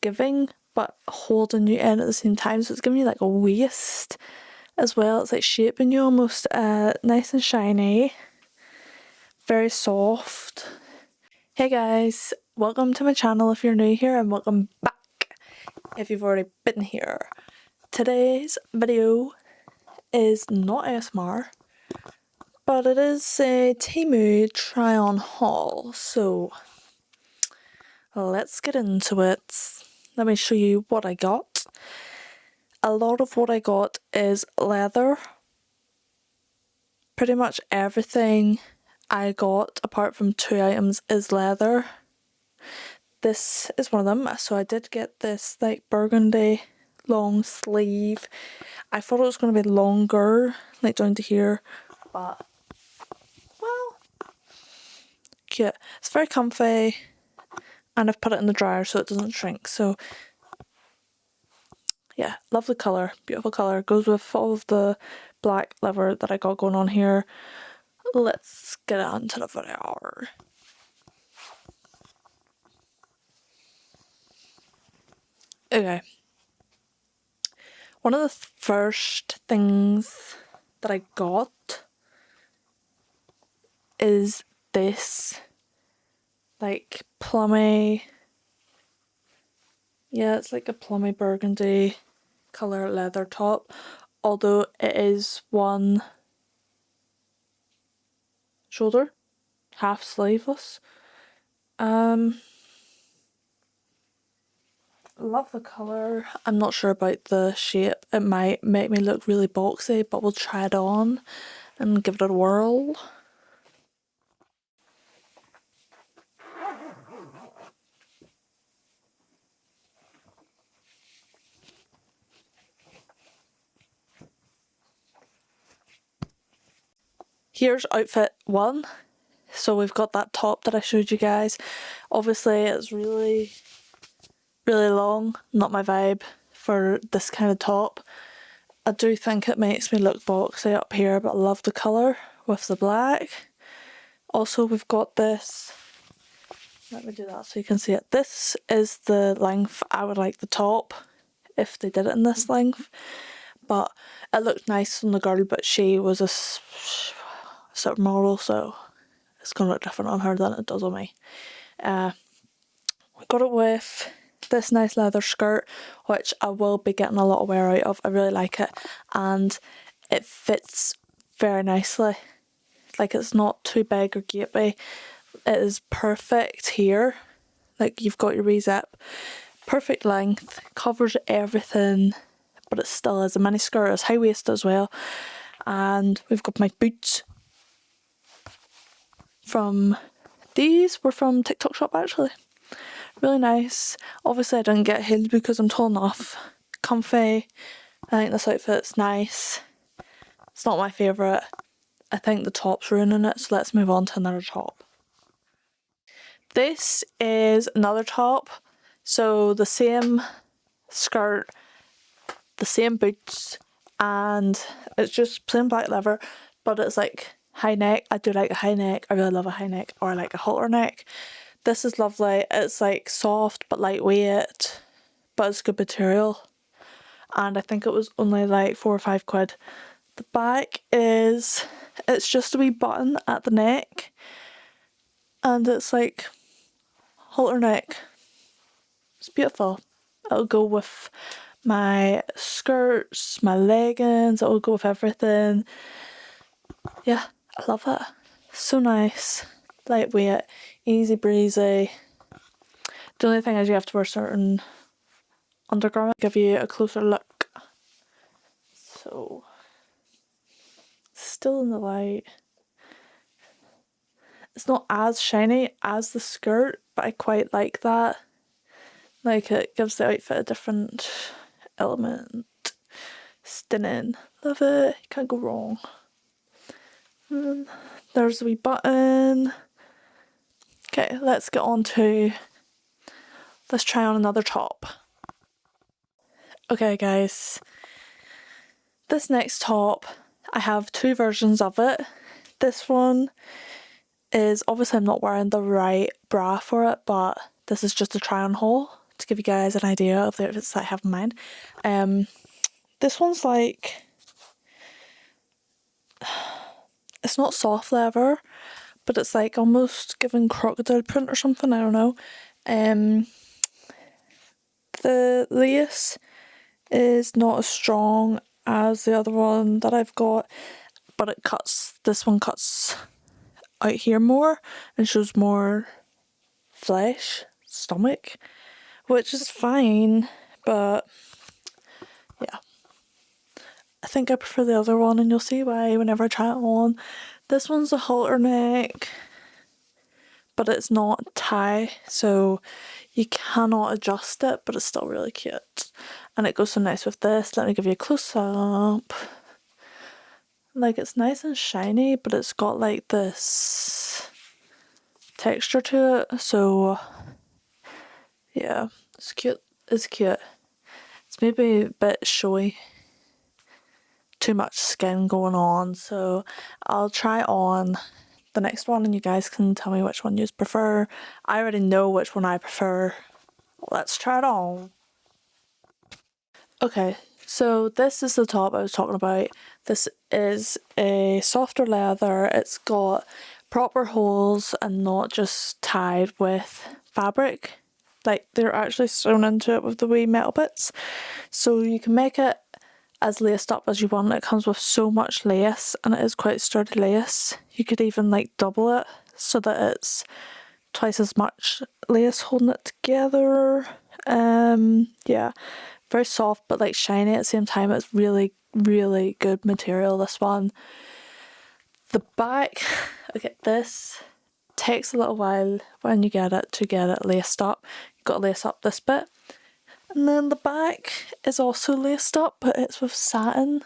giving but holding you in at the same time, so it's giving you like a waist as well. It's like shaping you almost, nice and shiny, very soft. Hey guys, welcome to my channel if you're new here, and welcome back if you've already been here. Today's video is not ASMR, but it is a Temu try on haul, so let's get into it. Let me show you what I got. A lot of what I got is leather. Pretty much everything I got, apart from 2 items, is leather. This is one of them. So I did get this like burgundy long sleeve. I thought it was going to be longer, like down to here, but well, cute. It's very comfy, and I've put it in the dryer so it doesn't shrink. So yeah, lovely colour, beautiful colour. Goes with all of the black leather that I got going on here. Let's get on to the video. Okay. One of the first things that I got is this like plummy, yeah, it's like a plummy burgundy colour leather top, although it is one shoulder, half sleeveless. Love the colour. I'm not sure about the shape. It might make me look really boxy, but we'll try it on and give it a whirl. Here's outfit 1. So we've got that top that I showed you guys. Obviously it's really long, not my vibe for this kind of top. I do think it makes me look boxy up here, but I love the colour with the black. Also we've got this, let me do that so you can see it. This is the length I would like the top if they did it in this length, but it looked nice on the girl, but she was a sort of model, so it's going to look different on her than it does on me. We got it with this nice leather skirt, which I will be getting a lot of wear out of. I really like it, and it fits very nicely. Like, it's not too big or gapey. It is perfect here. Like, you've got your wee zip, perfect length, covers everything, but it still is a mini skirt. It's high waisted as well, and we've got my boots. These were from TikTok shop actually. Really nice. Obviously I didn't get heeled because I'm tall enough. Comfy. I think this outfit's nice. It's not my favourite. I think the top's ruining it, so let's move on to another top. This is another top. So the same skirt, the same boots, and it's just plain black leather, but it's like high neck. I do like a high neck. I really love a high neck, or I like a halter neck. This is lovely. It's like soft but lightweight, but it's good material, and I think it was only like £4 or £5. The back is, it's just a wee button at the neck, and it's like halter neck. It's beautiful. It'll go with my skirts, my leggings, it'll go with everything. Yeah, I love it. So nice. Lightweight, easy breezy. The only thing is you have to wear certain undergarment. Give you a closer look. So, still in the light. It's not as shiny as the skirt, but I quite like that. Like, it gives the outfit a different element. Stunning. Love it. Can't go wrong. There's a wee button. Okay, let's get on to, let's try on another top. Okay guys, this next top, I have 2 versions of it. This one is, obviously I'm not wearing the right bra for it, but this is just a try on haul to give you guys an idea of the outfits that I have in mind. This one's like, it's not soft leather, but it's like almost giving crocodile print or something, I don't know. The lace is not as strong as the other one that I've got, but this one cuts out here more and shows more flesh, stomach, which is fine, but yeah. I think I prefer the other one, and you'll see why whenever I try it on. This one's a halter neck, but it's not tie, so you cannot adjust it, but it's still really cute. And it goes so nice with this. Let me give you a close up. Like, it's nice and shiny, but it's got like this texture to it, so yeah, it's cute. It's cute. It's maybe a bit showy. Too much skin going on, so I'll try on the next one and you guys can tell me which one you prefer. I already know which one I prefer. Let's try it on. Okay, so this is the top I was talking about. This is a softer leather. It's got proper holes and not just tied with fabric. Like, they're actually sewn into it with the wee metal bits, so you can make it as laced up as you want. It comes with so much lace, and it is quite sturdy lace. You could even like double it so that it's twice as much lace holding it together. Yeah, very soft but like shiny at the same time. It's really, really good material, this one. The back, okay, this takes a little while when you get it to get it laced up. You've got to lace up this bit. And then the back is also laced up, but it's with satin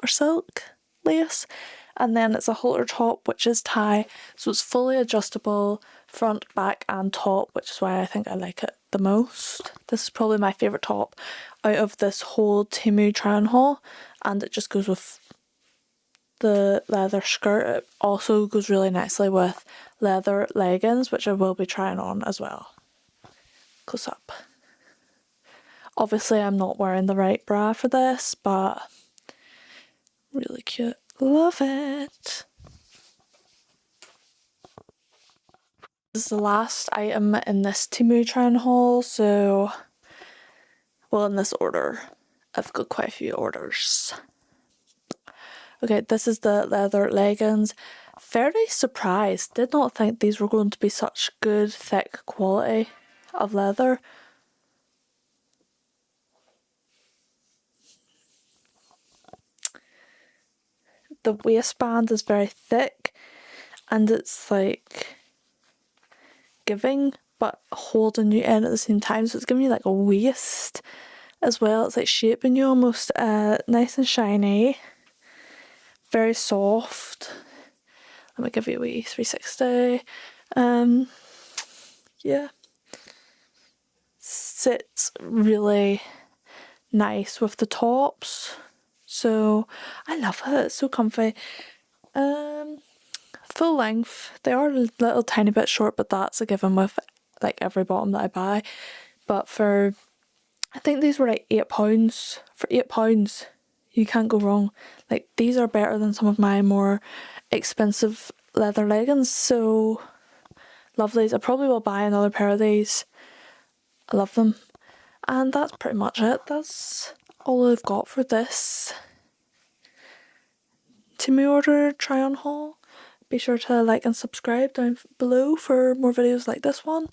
or silk lace. And then it's a halter top, which is tie, so it's fully adjustable front, back and top, which is why I think I like it the most. This is probably my favourite top out of this whole Temu try-on haul, and it just goes with the leather skirt. It also goes really nicely with leather leggings, which I will be trying on as well. Close up. Obviously I'm not wearing the right bra for this, but really cute. Love it. This is the last item in this Temu try-on haul, so, well, in this order. I've got quite a few orders. Okay, this is the leather leggings. Fairly surprised. Did not think these were going to be such good, thick quality of leather. The waistband is very thick, and it's like giving but holding you in at the same time, so it's giving you like a waist as well. It's like shaping you almost. Nice and shiny, very soft. Let me give you a wee 360. Yeah, sits really nice with the tops, so I love it. It's so comfy. Full length. They are a little tiny bit short, but that's a given with like every bottom that I buy. But for, I think these were like £8. For £8 you can't go wrong. Like, these are better than some of my more expensive leather leggings, so love these. I probably will buy another pair of these. I love them. And that's pretty much it. That's all I've got for this Temu order try-on haul. Be sure to like and subscribe down below for more videos like this one.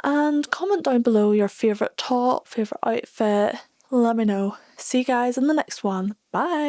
And comment down below your favourite top, favourite outfit. Let me know. See you guys in the next one. Bye!